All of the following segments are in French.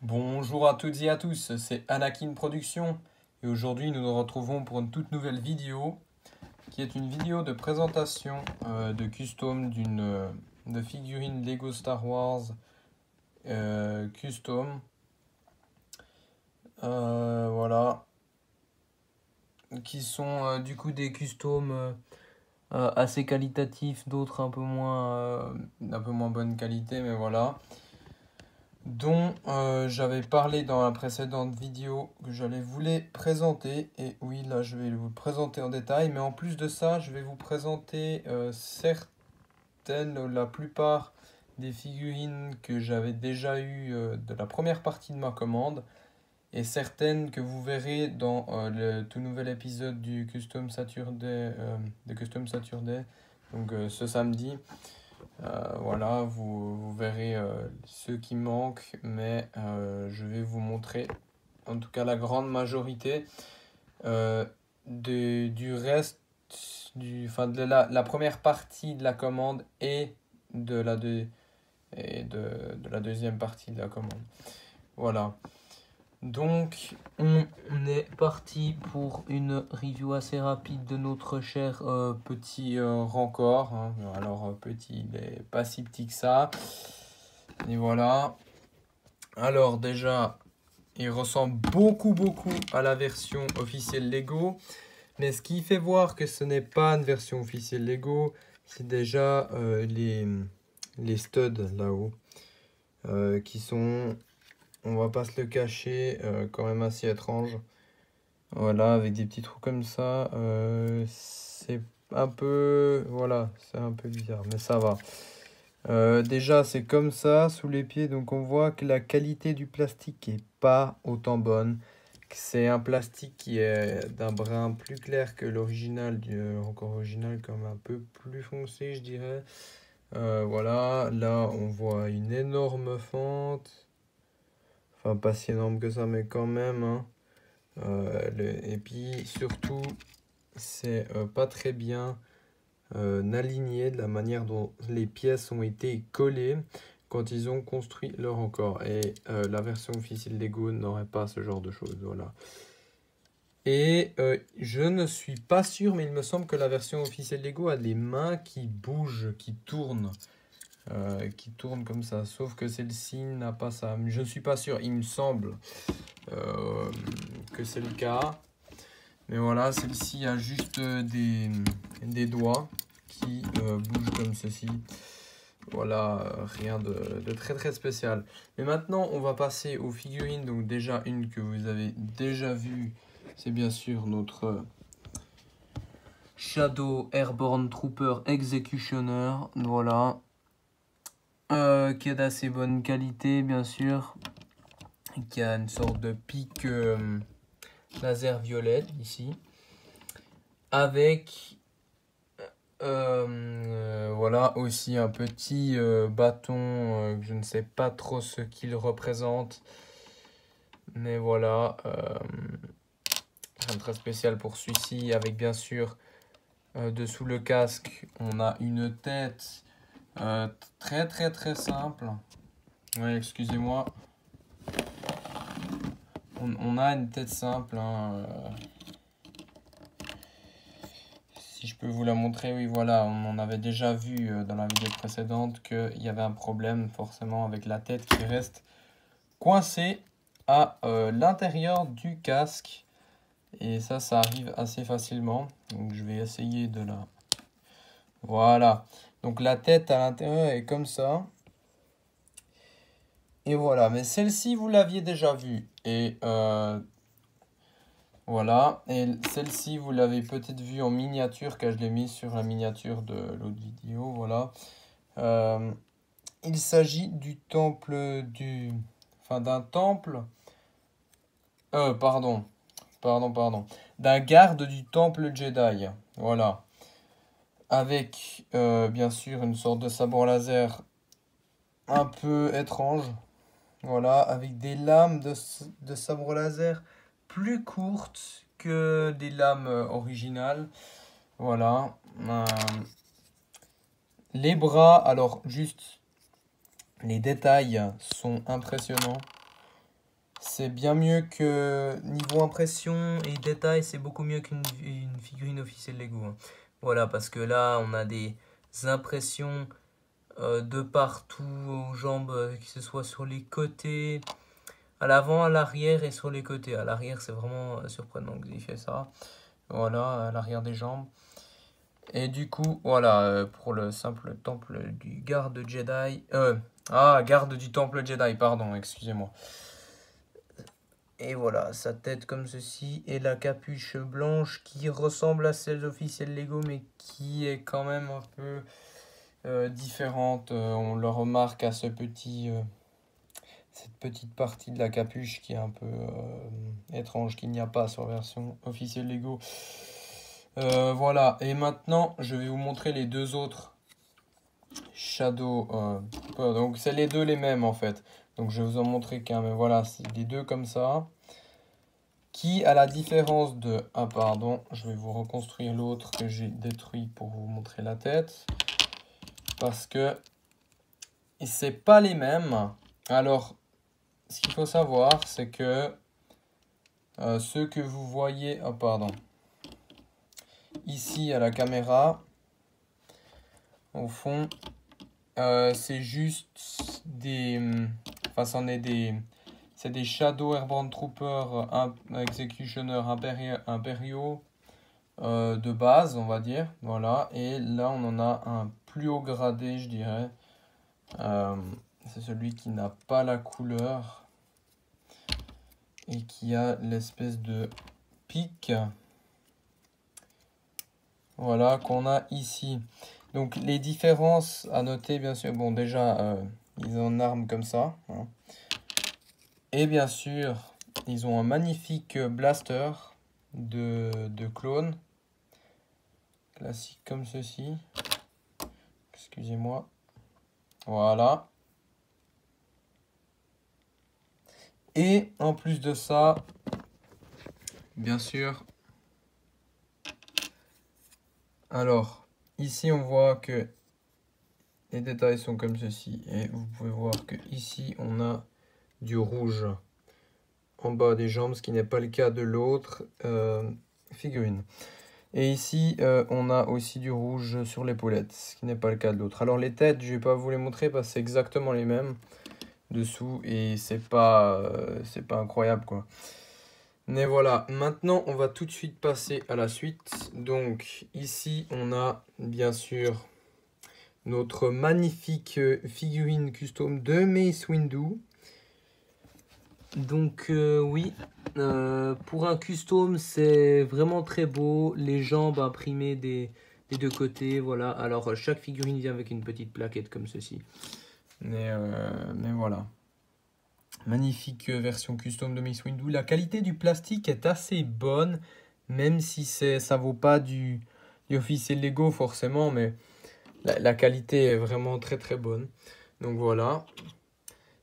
Bonjour à toutes et à tous, c'est Anakin Productions et aujourd'hui nous nous retrouvons pour une toute nouvelle vidéo qui est une vidéo de présentation de custom de figurines Lego Star Wars custom. Voilà, qui sont du coup des customs assez qualitatifs, d'autres un peu moins bonne qualité, mais voilà. Dont j'avais parlé dans la précédente vidéo que j'allais vous les présenter. Et oui, là, je vais vous le présenter en détail. Mais en plus de ça, je vais vous présenter la plupart des figurines que j'avais déjà eues de la première partie de ma commande. Et certaines que vous verrez dans le tout nouvel épisode du Custom Saturday, donc ce samedi. Voilà, vous verrez ceux qui manquent, mais je vais vous montrer en tout cas la grande majorité du reste, de la première partie de la commande et de la deuxième partie de la commande. Voilà. Donc, on est parti pour une review assez rapide de notre cher petit Rancor. Hein. Alors, petit, il n'est pas si petit que ça. Et voilà. Alors, déjà, il ressemble beaucoup à la version officielle Lego. Mais ce qui fait voir que ce n'est pas une version officielle Lego, c'est déjà les studs là-haut. Qui sont... On va pas se le cacher, quand même assez étrange. Voilà, avec des petits trous comme ça. C'est un peu... Voilà, c'est un peu bizarre, mais ça va. Déjà, c'est comme ça, sous les pieds. Donc, on voit que la qualité du plastique est pas autant bonne. C'est un plastique qui est d'un brun plus clair que l'original, encore original, comme un peu plus foncé, je dirais. Voilà, là, on voit une énorme fente. Enfin, pas si énorme que ça, mais quand même. Hein. Et puis, surtout, c'est pas très bien aligné de la manière dont les pièces ont été collées quand ils ont construit leur Rancor. Et la version officielle Lego n'aurait pas ce genre de choses. Voilà. Et je ne suis pas sûr, mais il me semble que la version officielle Lego a des mains qui bougent, qui tournent comme ça, sauf que celle-ci n'a pas ça. Je ne suis pas sûr, il me semble que c'est le cas. Mais voilà, celle-ci a juste des doigts qui bougent comme ceci. Voilà, rien de très spécial. Mais maintenant, on va passer aux figurines. Donc déjà, une que vous avez déjà vue, c'est bien sûr notre Shadow Airborne Trooper Executioner. Voilà. Qui est d'assez bonne qualité, bien sûr. Qui a une sorte de pic laser violet ici. Avec voilà aussi un petit bâton que je ne sais pas trop ce qu'il représente. Mais voilà. Rien de très spécial pour celui-ci. Avec bien sûr dessous le casque, on a une tête très simple. Ouais, excusez-moi. On a une tête simple. Hein, si je peux vous la montrer, oui, voilà. On en avait déjà vu dans la vidéo précédente qu'il y avait un problème forcément avec la tête qui reste coincée à l'intérieur du casque. Et ça arrive assez facilement. Donc je vais essayer de la... Voilà. Donc la tête à l'intérieur est comme ça. Et voilà, mais celle-ci, vous l'aviez déjà vue. Et voilà, et celle-ci, vous l'avez peut-être vue en miniature, car je l'ai mise sur la miniature de l'autre vidéo, voilà. Il s'agit du temple d'un temple... pardon. D'un garde du temple Jedi, voilà. Avec, bien sûr, une sorte de sabre laser un peu étrange. Voilà, avec des lames de sabre laser plus courtes que des lames originales. Voilà. Les bras, alors juste, les détails sont impressionnants. c'est bien mieux que niveau impression et détail, c'est beaucoup mieux qu'une figurine officielle Lego, hein. Voilà, parce que là, on a des impressions de partout, aux jambes, que ce soit sur les côtés, à l'avant, à l'arrière et sur les côtés. À l'arrière, c'est vraiment surprenant qu'il fait ça. Voilà, à l'arrière des jambes. Et du coup, voilà, pour le simple temple du garde Jedi. Garde du temple Jedi, pardon, excusez-moi. Et voilà, sa tête comme ceci. Et la capuche blanche qui ressemble à celle officielle Lego, mais qui est quand même un peu différente. On le remarque à cette petite partie de la capuche qui est un peu étrange, qu'il n'y a pas sur la version officielle Lego. Voilà, et maintenant je vais vous montrer les deux autres Shadow. Donc c'est les deux les mêmes en fait. Donc je vais vous en montrer qu'un, mais voilà, c'est les deux comme ça. Qui, à la différence de... Ah pardon, je vais vous reconstruire l'autre que j'ai détruit pour vous montrer la tête. Parce que c'est pas les mêmes. Alors, ce qu'il faut savoir, c'est que ceux que vous voyez... Ah pardon. Ici à la caméra, au fond, c'est juste des... Enfin, c'en est des... C'est des Shadow Airborne Troopers Executioner impériaux de base, on va dire. Voilà. Et là, on en a un plus haut gradé, je dirais. C'est celui qui n'a pas la couleur et qui a l'espèce de pic. Voilà, qu'on a ici. Donc, les différences à noter, bien sûr. Bon, déjà, ils ont une arme comme ça. Hein. Et bien sûr, ils ont un magnifique blaster de clone. Classique comme ceci. Excusez-moi. Voilà. Et en plus de ça, bien sûr. Alors, ici on voit que les détails sont comme ceci. Et vous pouvez voir que ici on a du rouge en bas des jambes, ce qui n'est pas le cas de l'autre figurine. Et ici, on a aussi du rouge sur l'épaulette, ce qui n'est pas le cas de l'autre. Alors les têtes, je ne vais pas vous les montrer parce que c'est exactement les mêmes dessous et c'est pas incroyable quoi. Mais voilà, maintenant on va tout de suite passer à la suite. Donc ici, on a bien sûr notre magnifique figurine custom de Mace Windu. Donc oui, pour un custom, c'est vraiment très beau. Les jambes imprimées des deux côtés, voilà. Alors chaque figurine vient avec une petite plaquette comme ceci. Mais voilà. Magnifique version custom de Mace Windu. La qualité du plastique est assez bonne, même si ça vaut pas du officiel Lego forcément, mais la qualité est vraiment très très bonne. Donc voilà.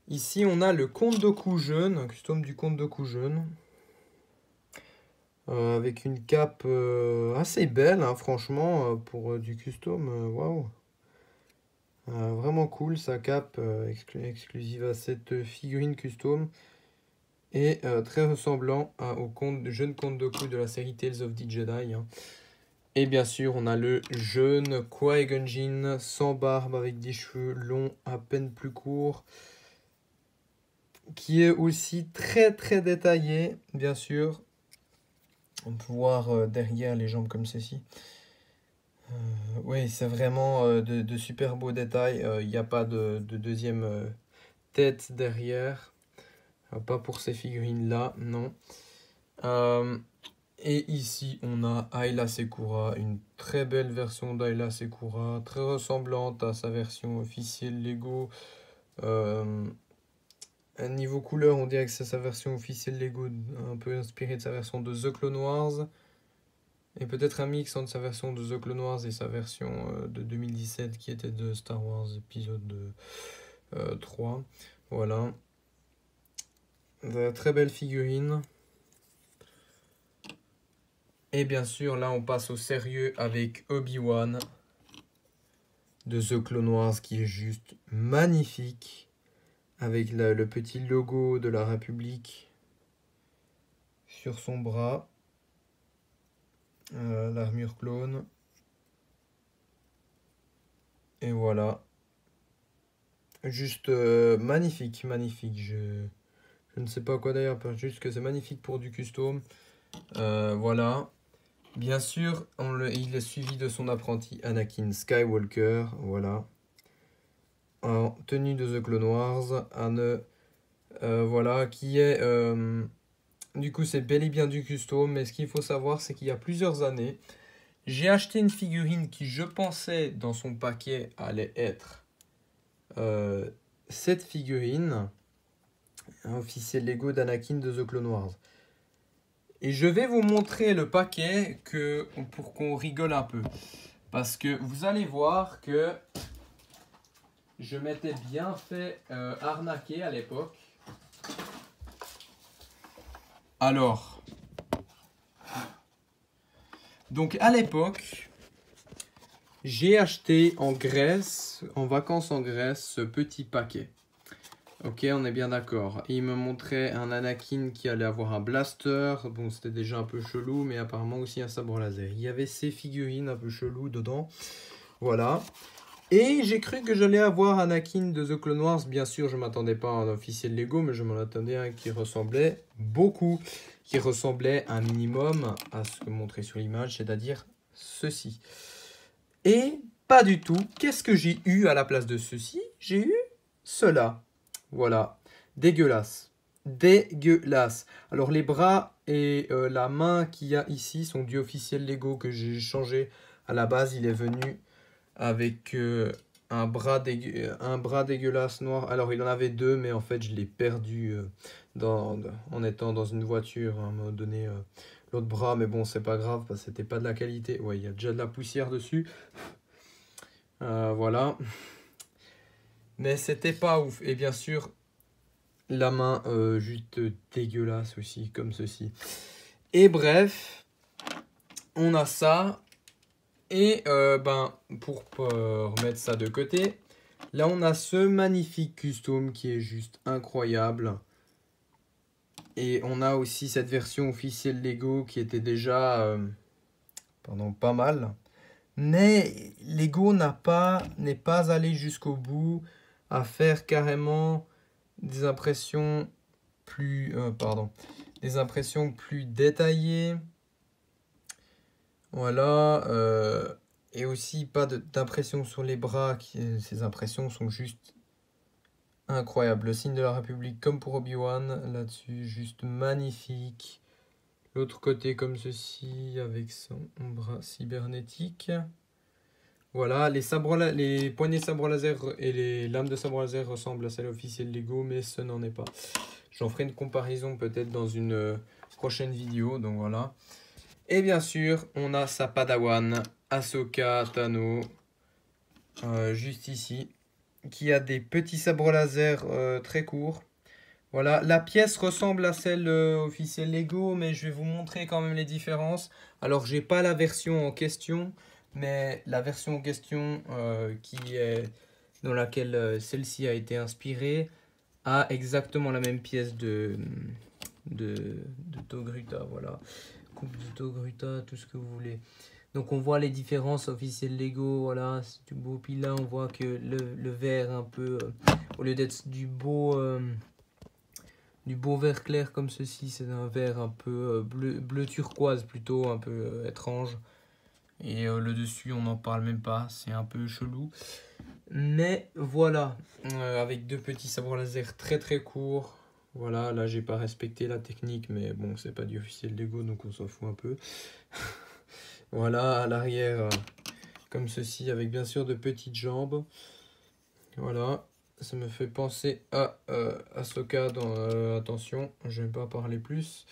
Ici, on a le Count Dooku jeune, un custom du Count Dooku jeune. Avec une cape assez belle, hein, franchement, pour du custom. Waouh! Vraiment cool, sa cape exclusive à cette figurine custom. Et très ressemblant au jeune Count Dooku de la série Tales of the Jedi. Hein. Et bien sûr, on a le jeune Qui-Gon Jinn, sans barbe, avec des cheveux longs, à peine plus courts. Qui est aussi très très détaillé, bien sûr. On peut voir derrière les jambes comme ceci. Oui, c'est vraiment de super beaux détails. Il n'y a pas de deuxième tête derrière. Pas pour ces figurines-là, non. Et ici, on a Ayla Secura, une très belle version d'Ayla Secura, très ressemblante à sa version officielle Lego. Niveau couleur, on dirait que c'est sa version officielle Lego, un peu inspirée de sa version de The Clone Wars. Et peut-être un mix entre sa version de The Clone Wars et sa version de 2017 qui était de Star Wars épisode 3. Voilà. De très belle figurine. Et bien sûr, là on passe au sérieux avec Obi-Wan de The Clone Wars qui est juste magnifique. Avec le petit logo de la République sur son bras. L'armure clone. Et voilà. Juste magnifique, magnifique. Je ne sais pas quoi d'ailleurs, juste que c'est magnifique pour du custom. Voilà. Bien sûr, il est suivi de son apprenti Anakin Skywalker. Voilà. En tenue de The Clone Wars. Voilà, qui est... du coup, c'est bel et bien du custom. Mais ce qu'il faut savoir, c'est qu'il y a plusieurs années, j'ai acheté une figurine qui, je pensais, dans son paquet, allait être cette figurine, un officiel Lego d'Anakin de The Clone Wars. Et je vais vous montrer le paquet pour qu'on rigole un peu. Parce que vous allez voir que je m'étais bien fait arnaquer à l'époque. Alors, donc à l'époque, j'ai acheté en Grèce, en vacances en Grèce, ce petit paquet. Ok, on est bien d'accord. Il me montrait un Anakin qui allait avoir un blaster. Bon, c'était déjà un peu chelou, mais apparemment aussi un sabre laser. Il y avait ces figurines un peu chelou dedans. Voilà. Et j'ai cru que j'allais avoir Anakin de The Clone Wars. Bien sûr, je ne m'attendais pas à un officiel Lego, mais je m'en attendais à un qui ressemblait beaucoup. Qui ressemblait un minimum à ce que montré sur l'image, c'est-à-dire ceci. Et pas du tout. Qu'est-ce que j'ai eu à la place de ceci? J'ai eu cela. Voilà. Dégueulasse. Dégueulasse. Alors les bras et la main qu'il y a ici sont du officiel Lego que j'ai changé. À la base, il est venu avec un bras dégueulasse noir. Alors il en avait deux, mais en fait je l'ai perdu en étant dans une voiture à un moment donné. L'autre bras, mais bon, c'est pas grave parce que c'était pas de la qualité. Ouais, il y a déjà de la poussière dessus. Voilà. Mais c'était pas ouf. Et bien sûr, la main juste dégueulasse aussi, comme ceci. Et bref, on a ça. Et pour remettre ça de côté, là on a ce magnifique custom qui est juste incroyable. Et on a aussi cette version officielle Lego qui était déjà pas mal. Mais Lego n'est pas allé jusqu'au bout à faire carrément des impressions des impressions plus détaillées. Voilà. Et aussi pas d'impression sur les bras. Ces impressions sont juste incroyables. Le signe de la République comme pour Obi-Wan là-dessus, juste magnifique. L'autre côté comme ceci avec son bras cybernétique. Voilà, les poignées sabre laser et les lames de sabre laser ressemblent à celles officielles Lego, mais ce n'en est pas. J'en ferai une comparaison peut-être dans une prochaine vidéo, donc voilà. Et bien sûr, on a sa padawan, Ahsoka Tano, juste ici, qui a des petits sabres laser très courts. Voilà, la pièce ressemble à celle officielle Lego, mais je vais vous montrer quand même les différences. Alors, j'ai pas la version en question, mais la version en question dans laquelle celle-ci a été inspirée a exactement la même pièce de Togruta. Voilà, coupe de Togruta, tout ce que vous voulez. Donc, on voit les différences officielles Lego. Voilà, c'est du beau. Puis là, on voit que le vert un peu, au lieu d'être du beau vert clair comme ceci, c'est un vert un peu bleu turquoise plutôt, un peu étrange. Et le dessus, on n'en parle même pas, c'est un peu chelou. Mais voilà, avec deux petits sabres laser très très courts. Voilà, là j'ai pas respecté la technique, mais bon, c'est pas du officiel Lego, donc on s'en fout un peu. Voilà, à l'arrière, comme ceci, avec bien sûr de petites jambes. Voilà. Ça me fait penser à Ahsoka dans attention, je ne vais pas parler plus.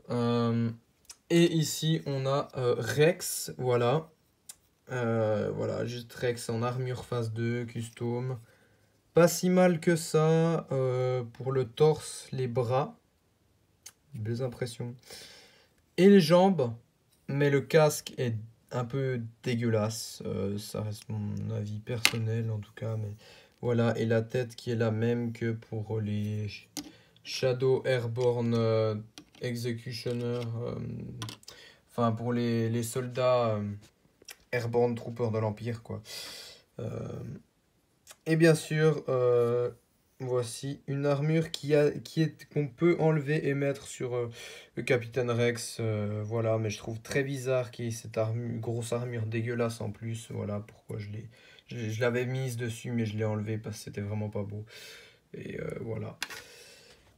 Et ici, on a Rex, voilà. Voilà, juste Rex en armure phase 2, custom. Pas si mal que ça pour le torse, les bras. Belles impressions. Et les jambes, mais le casque est un peu dégueulasse. Ça reste mon avis personnel en tout cas, mais... Voilà, et la tête qui est la même que pour les Shadow Airborne Executioner, enfin pour les soldats Airborne Troopers de l'Empire, quoi. Et bien sûr, voici une armure qu'on peut enlever et mettre sur le Capitaine Rex. Voilà, mais je trouve très bizarre qu'il y ait cette grosse armure dégueulasse en plus. Voilà pourquoi je l'avais mise dessus, mais je l'ai enlevé parce que c'était vraiment pas beau. Et voilà.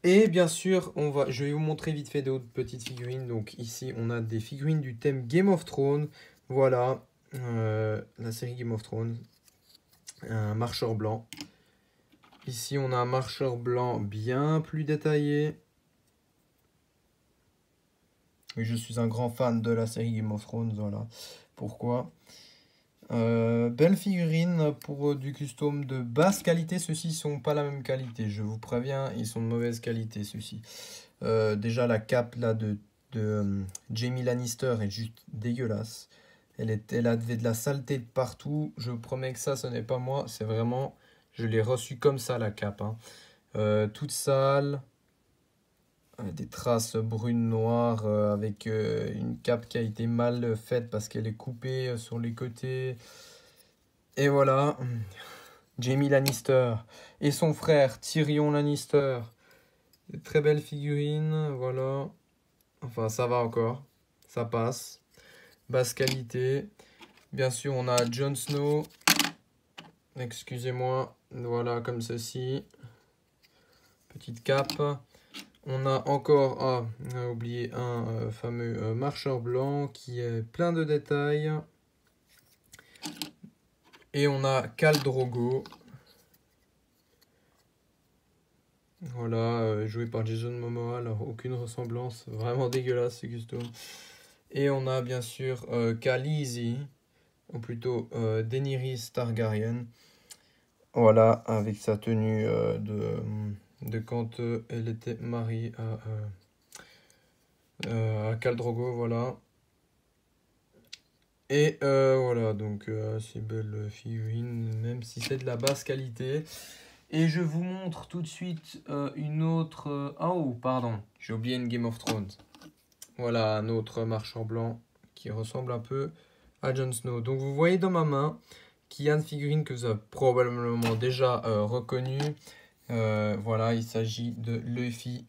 Et bien sûr, je vais vous montrer vite fait d'autres petites figurines. Donc ici, on a des figurines du thème Game of Thrones. Voilà, la série Game of Thrones. Un marcheur blanc. Ici, on a un marcheur blanc bien plus détaillé. Et je suis un grand fan de la série Game of Thrones, voilà pourquoi. Belle figurine pour du custom de basse qualité. Ceux-ci sont pas la même qualité, je vous préviens, ils sont de mauvaise qualité, ceux-ci. Déjà, la cape là de Jaime Lannister est juste dégueulasse. Elle avait de la saleté de partout. Je vous promets que ça, ce n'est pas moi, c'est vraiment... Je l'ai reçu comme ça, la cape. Hein. Toute sale. Des traces brunes noires avec une cape qui a été mal faite parce qu'elle est coupée sur les côtés. Et voilà. Jaime Lannister et son frère Tyrion Lannister. Des très belles figurines. Voilà. Enfin, ça va encore. Ça passe. Basse qualité. Bien sûr, on a Jon Snow. Excusez-moi. Voilà, comme ceci. Petite cape. On a encore, on a oublié un fameux marcheur blanc qui est plein de détails. Et on a Khal Drogo. Voilà, joué par Jason Momoa, alors aucune ressemblance, vraiment dégueulasse ce custom. Et on a bien sûr Khaleesi, ou plutôt Daenerys Targaryen. Voilà, avec sa tenue de quand elle était mariée à Khal Drogo, voilà. Et voilà, donc assez belle figurine, même si c'est de la basse qualité. Et je vous montre tout de suite une autre... oh, pardon, j'ai oublié une Game of Thrones. Voilà, un autre marchand blanc qui ressemble un peu à Jon Snow. Donc vous voyez dans ma main qu'il y a une figurine que vous avez probablement déjà reconnue. Voilà, il s'agit de Luffy,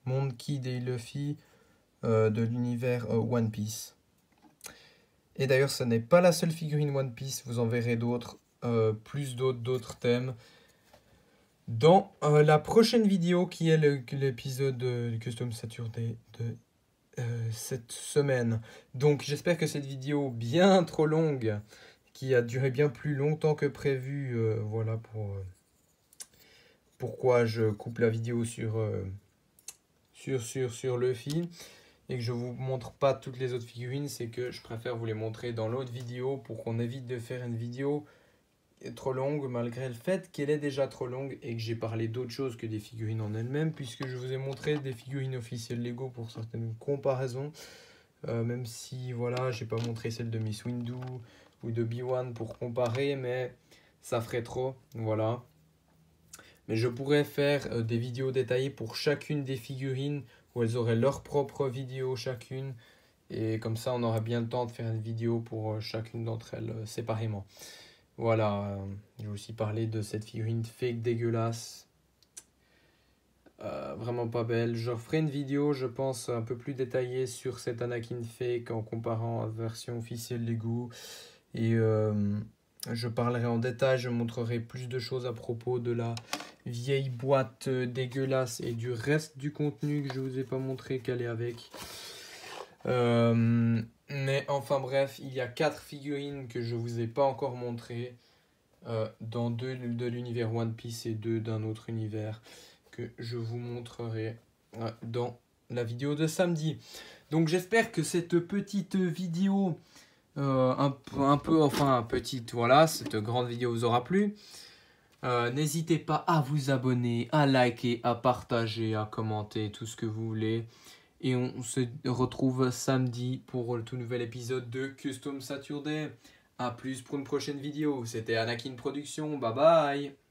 Monkey D. Luffy de l'univers One Piece. Et d'ailleurs, ce n'est pas la seule figurine One Piece, vous en verrez d'autres, plus d'autres thèmes. Dans la prochaine vidéo qui est l'épisode du Custom Saturday de cette semaine. Donc j'espère que cette vidéo bien trop longue, qui a duré bien plus longtemps que prévu, voilà pourquoi je coupe la vidéo sur Luffy. Et que je vous montre pas toutes les autres figurines, c'est que je préfère vous les montrer dans l'autre vidéo pour qu'on évite de faire une vidéo trop longue malgré le fait qu'elle est déjà trop longue et que j'ai parlé d'autre chose que des figurines en elles-mêmes, puisque je vous ai montré des figurines officielles Lego pour certaines comparaisons, même si voilà, j'ai pas montré celle de Miss Windu ou de B1 pour comparer, mais ça ferait trop, voilà. Mais je pourrais faire des vidéos détaillées pour chacune des figurines où elles auraient leur propre vidéo chacune. Et comme ça, on aura bien le temps de faire une vidéo pour chacune d'entre elles séparément. Voilà, j'ai aussi parlé de cette figurine fake dégueulasse. Vraiment pas belle. Je ferai une vidéo, je pense, un peu plus détaillée sur cette Anakin fake en comparant à la version officielle Lego. Et je parlerai en détail, je montrerai plus de choses à propos de la vieille boîte dégueulasse et du reste du contenu que je vous ai pas montré qu'elle est avec. Mais enfin bref, il y a 4 figurines que je vous ai pas encore montrées, dans 2 de l'univers One Piece et 2 d'un autre univers que je vous montrerai dans la vidéo de samedi. Donc j'espère que cette petite vidéo, petite, voilà, cette grande vidéo vous aura plu. N'hésitez pas à vous abonner, à liker, à partager, à commenter, tout ce que vous voulez. Et on se retrouve samedi pour le tout nouvel épisode de Custom Saturday. A plus pour une prochaine vidéo. C'était Anakin Production. Bye bye.